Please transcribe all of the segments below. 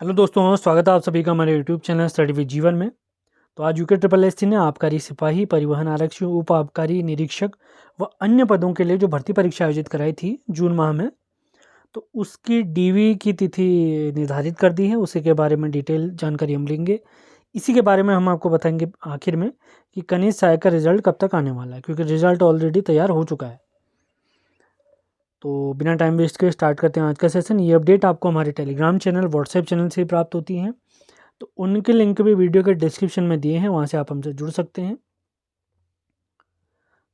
Hello दोस्तों, स्वागत है आप सभी का हमारे यूट्यूब चैनल स्टडी विद जीवन में। तो आज यूके ट्रिपल एस ने आबकारी सिपाही, परिवहन आरक्षी, उप आबकारी निरीक्षक व अन्य पदों के लिए जो भर्ती परीक्षा आयोजित कराई थी जून माह में, तो उसकी डीवी की तिथि निर्धारित कर दी है। उसी के बारे में डिटेल जानकारी हम लेंगे। इसी के बारे में हम आपको बताएंगे आखिर में कि कनिष्ठ सहायक का रिजल्ट कब तक आने वाला है, क्योंकि रिजल्ट ऑलरेडी तैयार हो चुका है। तो बिना टाइम वेस्ट के स्टार्ट करते हैं आज का सेशन। ये अपडेट आपको हमारे टेलीग्राम चैनल, व्हाट्सएप चैनल से प्राप्त होती हैं। तो उनके लिंक भी वीडियो के डिस्क्रिप्शन में दिए हैं, वहाँ से आप हमसे जुड़ सकते हैं।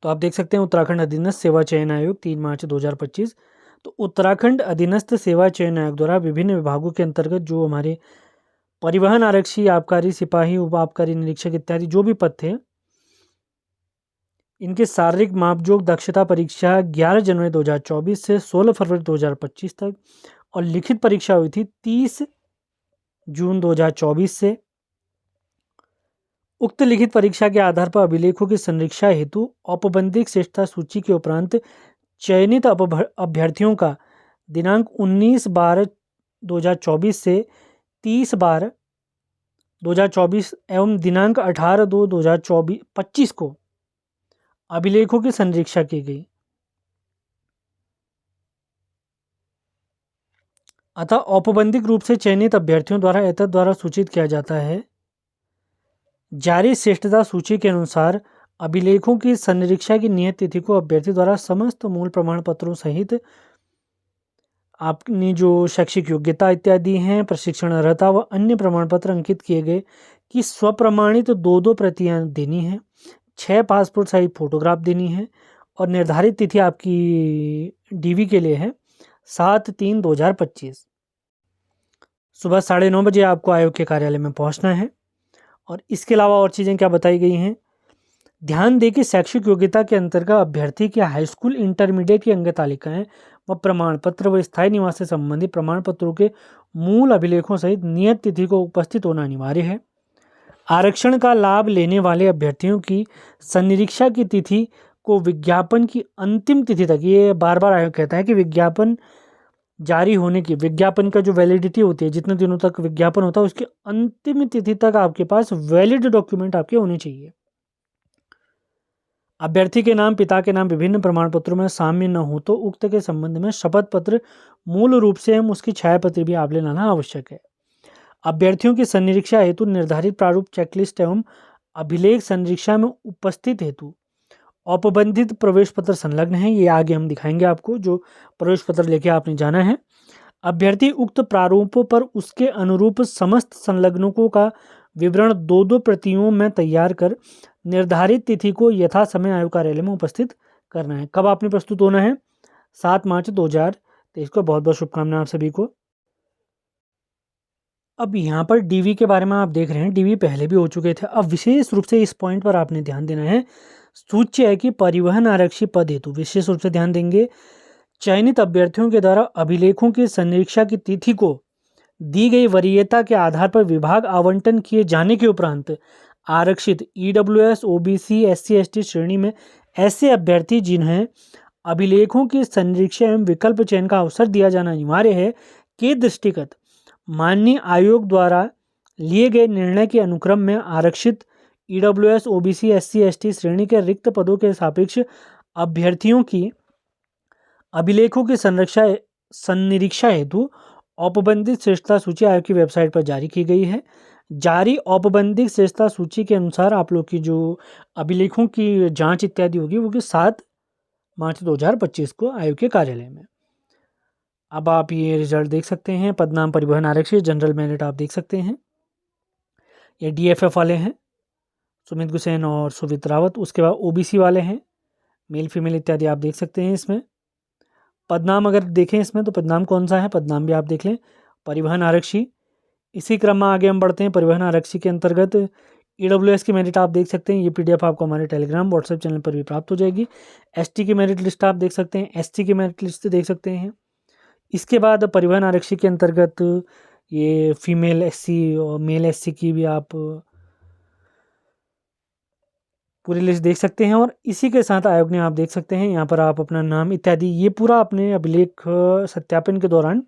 तो आप देख सकते हैं उत्तराखंड अधीनस्थ सेवा चयन आयोग 3 मार्च 2025। तो उत्तराखंड अधीनस्थ सेवा चयन आयोग द्वारा विभिन्न विभागों के अंतर्गत जो हमारे परिवहन आरक्षी, आबकारी सिपाही, उप आबकारी निरीक्षक इत्यादि जो भी पद थे, इनके शारीरिक मापजोक दक्षता परीक्षा 11 जनवरी 2024 से 16 फरवरी 2025 तक, और लिखित परीक्षा हुई थी 30 जून 2024 से। उक्त लिखित परीक्षा के आधार पर अभिलेखों की संरीक्षा हेतु औपबंधिक श्रेष्ठता सूची के उपरांत चयनित अभ्यर्थियों का दिनांक 19/12/2024 से 30/12/2024 एवं दिनांक 18/2/2025 को अभिलेखों की संरीक्षा की गई। अतः औपबंधिक रूप से चयनित अभ्यर्थियों द्वारा एतद द्वारा सूचित किया जाता है, जारी श्रेष्ठता सूची के अनुसार अभिलेखों की संरीक्षा की नियत तिथि को अभ्यर्थी द्वारा समस्त मूल प्रमाण पत्रों सहित अपनी जो शैक्षिक योग्यता इत्यादि हैं, प्रशिक्षण अर्हता व अन्य प्रमाण पत्र अंकित किए गए कि स्वप्रमाणित 2 प्रतियां देनी है, 6 पासपोर्ट साइज फोटोग्राफ देनी है, और निर्धारित तिथि आपकी डीवी के लिए है 7/3/2025। सुबह 9:30 बजे आपको आयोग के कार्यालय में पहुंचना है। और इसके अलावा और चीज़ें क्या बताई गई हैं, ध्यान दें कि शैक्षिक योग्यता के अंतर्गत अभ्यर्थी के हाई स्कूल, इंटरमीडिएट की अंग तालिकाएं व प्रमाण पत्र व स्थायी निवास से संबंधित प्रमाण पत्रों के मूल अभिलेखों सहित नियत तिथि को उपस्थित होना अनिवार्य है। आरक्षण का लाभ लेने वाले अभ्यर्थियों की संनिरीक्षा की तिथि को विज्ञापन की अंतिम तिथि तक, ये बार बार आयोग कहता है कि विज्ञापन जारी होने की, विज्ञापन का जो वैलिडिटी होती है, जितने दिनों तक विज्ञापन होता है उसकी अंतिम तिथि तक आपके पास वैलिड डॉक्यूमेंट आपके होने चाहिए। अभ्यर्थी के नाम, पिता के नाम विभिन्न प्रमाण पत्रों में साम्य न हो तो उक्त के संबंध में शपथ पत्र मूल रूप से हम उसकी छायाप्रति भी आप ले लाना आवश्यक है। अभ्यर्थियों की संनिरीक्षा हेतु निर्धारित प्रारूप चेकलिस्ट एवं अभिलेख संनिरीक्षा में उपस्थित हेतु औपबंधित प्रवेश पत्र संलग्न है। ये आगे हम दिखाएंगे आपको, जो प्रवेश पत्र लेके आपने जाना है। अभ्यर्थी उक्त प्रारूपों पर उसके अनुरूप समस्त संलग्नकों का विवरण 2 प्रतियों में तैयार कर निर्धारित तिथि को यथा समय आयोग कार्यालय में उपस्थित करना है। कब आपने प्रस्तुत होना है? 7 मार्च 2023 को। बहुत बहुत शुभकामनाएं आप सभी को। अब यहाँ पर डीवी के बारे में आप देख रहे हैं, डीवी पहले भी हो चुके थे। अब विशेष रूप से इस पॉइंट पर आपने ध्यान देना है। सूच्य है कि परिवहन आरक्षी पद हेतु विशेष रूप से ध्यान देंगे, चयनित अभ्यर्थियों के द्वारा अभिलेखों की संरीक्षा की तिथि को दी गई वरीयता के आधार पर विभाग आवंटन किए जाने के उपरांत आरक्षित ईडब्ल्यूएस, ओबीसी, एससी, एसटी श्रेणी में ऐसे अभ्यर्थी जिन्हें अभिलेखों की संरीक्षा एवं विकल्प चयन का अवसर दिया जाना अनिवार्य है के दृष्टिगत माननीय आयोग द्वारा लिए गए निर्णय के अनुक्रम में आरक्षित ईडब्ल्यूएस, ओबीसी, एससी, एसटी श्रेणी के रिक्त पदों के सापेक्ष अभ्यर्थियों की अभिलेखों की संनिरीक्षा हेतु औपबंधिक श्रेष्ठता सूची आयोग की वेबसाइट पर जारी की गई है। जारी औपबंधिक श्रेष्ठता सूची के अनुसार आप लोग की जो अभिलेखों की जांच इत्यादि होगी वो 7 मार्च 2025 को आयोग के कार्यालय में। अब आप ये रिजल्ट देख सकते हैं। पदनाम परिवहन आरक्षी, जनरल मेरिट आप देख सकते हैं। ये डीएफएफ वाले हैं, सुमित गुसैन और सुवित रावत। उसके बाद ओबीसी वाले हैं, मेल फीमेल इत्यादि आप देख सकते हैं। इसमें पदनाम अगर देखें इसमें तो पदनाम कौन सा है, पदनाम भी आप देख लें, परिवहन आरक्षी। इसी क्रम में आगे हम बढ़ते हैं। परिवहन आरक्षी के अंतर्गत ईडब्ल्यूएस की मेरिट आप देख सकते हैं। ये पीडीएफ आपको हमारे टेलीग्राम, व्हाट्सएप चैनल पर भी प्राप्त हो जाएगी। एसटी की मेरिट लिस्ट आप देख सकते हैं, एसटी की मेरिट लिस्ट देख सकते हैं। इसके बाद परिवहन आरक्षी के अंतर्गत ये फीमेल एससी और मेल एससी की भी आप पूरी लिस्ट देख सकते हैं। और इसी के साथ आयोग ने आप देख सकते हैं यहाँ पर आप अपना नाम इत्यादि ये पूरा अपने अभिलेख सत्यापन के दौरान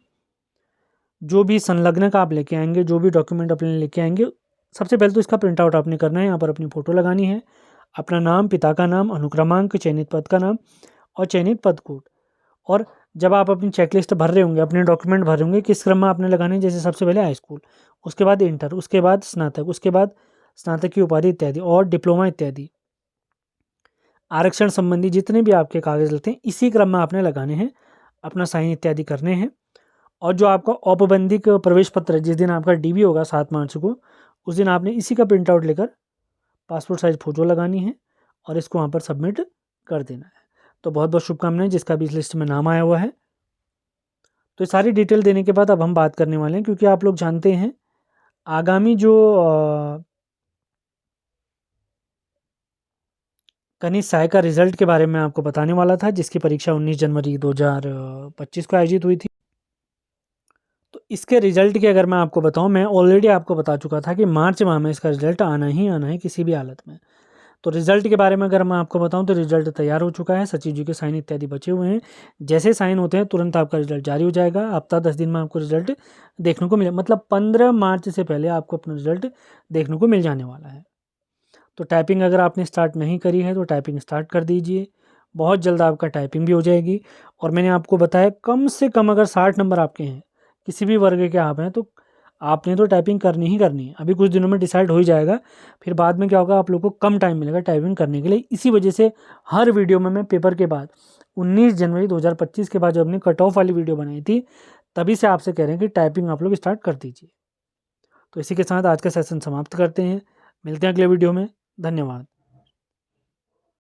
जो भी संलग्नक आप लेके आएंगे, जो भी डॉक्यूमेंट अपने लेके आएंगे, सबसे पहले तो इसका प्रिंट आउट आपने करना है। यहाँ पर अपनी फ़ोटो लगानी है, अपना नाम, पिता का नाम, अनुक्रमांक, चयनित पद का नाम और चयनित पद कोड। और जब आप अपनी चेकलिस्ट भर रहे होंगे, अपने डॉक्यूमेंट भर रहे होंगे, किस क्रम में आपने लगाने हैं, जैसे सबसे पहले हाई स्कूल, उसके बाद इंटर, उसके बाद स्नातक, उसके बाद स्नातक की उपाधि इत्यादि और डिप्लोमा इत्यादि। आरक्षण संबंधी जितने भी आपके कागज लगते हैं इसी क्रम में आपने लगाने हैं, अपना साइन इत्यादि करने हैं। और जो आपका औपबंधिक प्रवेश पत्र, जिस दिन आपका डीवी होगा 7 मार्च को, उस दिन आपने इसी का प्रिंट आउट लेकर पासपोर्ट साइज फ़ोटो लगानी है और इसको वहाँ पर सबमिट कर देना है। तो बहुत बहुत शुभकामनाएं जिसका भी इस लिस्ट में नाम आया हुआ है। तो ये सारी डिटेल देने के बाद अब हम बात करने वाले हैं, क्योंकि आप लोग जानते हैं आगामी जो कनिष्ठ सहायक का रिजल्ट के बारे में आपको बताने वाला था, जिसकी परीक्षा 19 जनवरी 2025 को आयोजित हुई थी। तो इसके रिजल्ट की अगर मैं आपको बताऊं, मैं ऑलरेडी आपको बता चुका था कि मार्च माह में इसका रिजल्ट आना ही आना है किसी भी हालत में। तो रिजल्ट के बारे में अगर मैं आपको बताऊं तो रिजल्ट तैयार हो चुका है, सचिव जी के साइन इत्यादि बचे हुए हैं। जैसे साइन होते हैं तुरंत आपका रिजल्ट जारी हो जाएगा। हफ्ता 10 दिन में आपको रिजल्ट देखने को मिले, मतलब 15 मार्च से पहले आपको अपना रिजल्ट देखने को मिल जाने वाला है। तो टाइपिंग अगर आपने स्टार्ट नहीं करी है तो टाइपिंग स्टार्ट कर दीजिए, बहुत जल्द आपका टाइपिंग भी हो जाएगी। और मैंने आपको बताया कम से कम अगर 60 नंबर आपके हैं, किसी भी वर्ग के आप हैं, तो आपने तो टाइपिंग करनी ही करनी है। अभी कुछ दिनों में डिसाइड हो ही जाएगा, फिर बाद में क्या होगा, आप लोगों को कम टाइम मिलेगा टाइपिंग करने के लिए। इसी वजह से हर वीडियो में मैं पेपर के बाद 19 जनवरी 2025 के बाद जब अपनी कट ऑफ वाली वीडियो बनाई थी, तभी से आपसे कह रहे हैं कि टाइपिंग आप लोग स्टार्ट कर दीजिए। तो इसी के साथ आज का सेशन समाप्त करते हैं, मिलते हैं अगले वीडियो में। धन्यवाद।